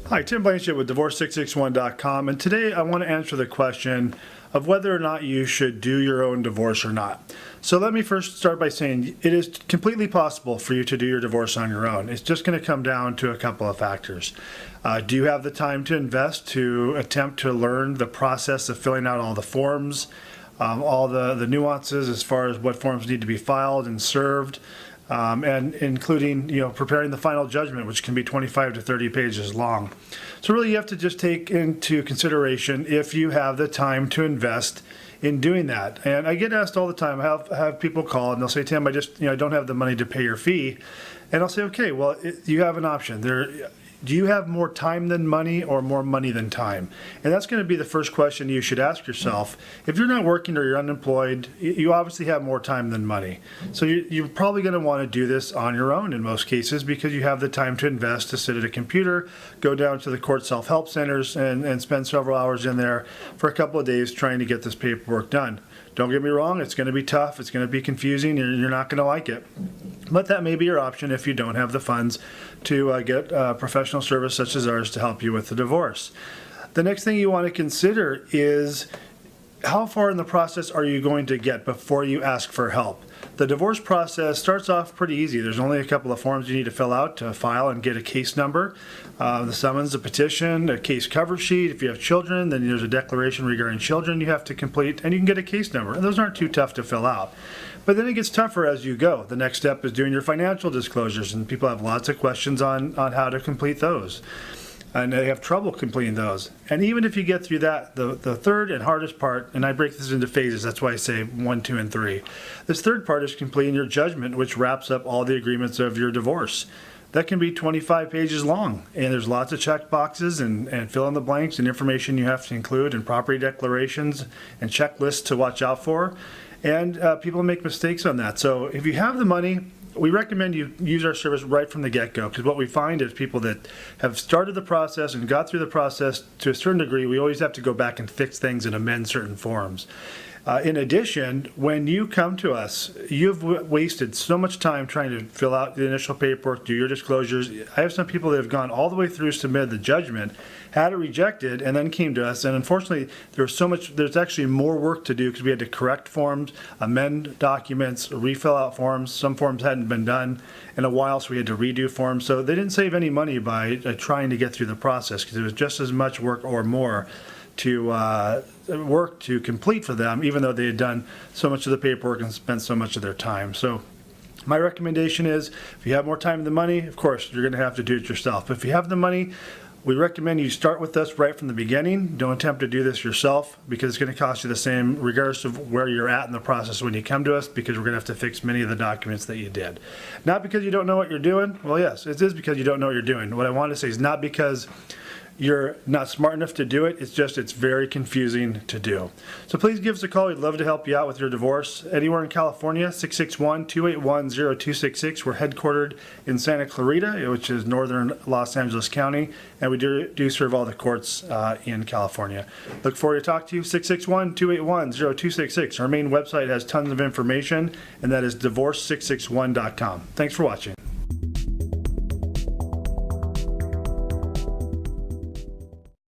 Hi, Tim Blanchett with Divorce661.com, and today I want to answer the question of whether or not you should do your own divorce or not. So let me first start by saying it is completely possible for you to do your divorce on your own. It's just going to come down to a couple of factors. Do you have the time to invest to attempt to learn the process of filling out all the forms, all the nuances as far as what forms need to be filed and served? And including, preparing the final judgment, which can be 25 to 30 pages long. So really you have to just take into consideration if you have the time to invest in doing that. And I get asked all the time, I have people call and they'll say, Tim, I don't have the money to pay your fee. And I'll say, okay, well, you have an option. Do you have more time than money or more money than time? And that's going to be the first question you should ask yourself. If you're not working or you're unemployed, you obviously have more time than money. So you're probably going to want to do this on your own in most cases because you have the time to invest, to sit at a computer, go down to the court self-help centers and spend several hours in there for a couple of days trying to get this paperwork done. Don't get me wrong, it's going to be tough, it's going to be confusing, and you're not going to like it. But that may be your option if you don't have the funds to get professional service such as ours to help you with the divorce. The next thing you want to consider is how far in the process are you going to get before you ask for help? The divorce process starts off pretty easy. There's only a couple of forms you need to fill out to file and get a case number. The summons, a petition, a case cover sheet. If you have children, then there's a declaration regarding children you have to complete, and you can get a case number. And those aren't too tough to fill out. But then it gets tougher as you go. The next step is doing your financial disclosures, and people have lots of questions on how to complete those. And they have trouble completing those. And even if you get through that, the third and hardest part, and I break this into phases, that's why I say 1, 2, and 3. This third part is completing your judgment, which wraps up all the agreements of your divorce. That can be 25 pages long, and there's lots of check boxes and fill in the blanks and information you have to include and property declarations and checklists to watch out for. And people make mistakes on that. So if you have the money, we recommend you use our service right from the get-go, because what we find is people that have started the process and got through the process to a certain degree, we always have to go back and fix things and amend certain forms. In addition, when you come to us, you've wasted so much time trying to fill out the initial paperwork, do your disclosures. I have some people that have gone all the way through, submitted the judgment, had it rejected, and then came to us. And unfortunately, there's actually more work to do because we had to correct forms, amend documents, refill out forms. Some forms hadn't been done in a while, so we had to redo forms. So they didn't save any money by trying to get through the process because it was just as much work or more to complete for them, even though they had done so much of the paperwork and spent so much of their time. So my recommendation is, if you have more time than money, of course, you're going to have to do it yourself. But if you have the money, we recommend you start with us right from the beginning. Don't attempt to do this yourself because it's going to cost you the same regardless of where you're at in the process when you come to us, because we're going to have to fix many of the documents that you did. Not because you don't know what you're doing. Well, yes, it is because you don't know what you're doing. What I want to say is not because you're not smart enough to do it. It's just it's very confusing to do. So please give us a call. We'd love to help you out with your divorce. Anywhere in California, 661-281-0266. We're headquartered in Santa Clarita, which is northern Los Angeles County, and we do serve all the courts in California. Look forward to talk to you. 661-281-0266. Our main website has tons of information, and that is divorce661.com. Thanks for watching.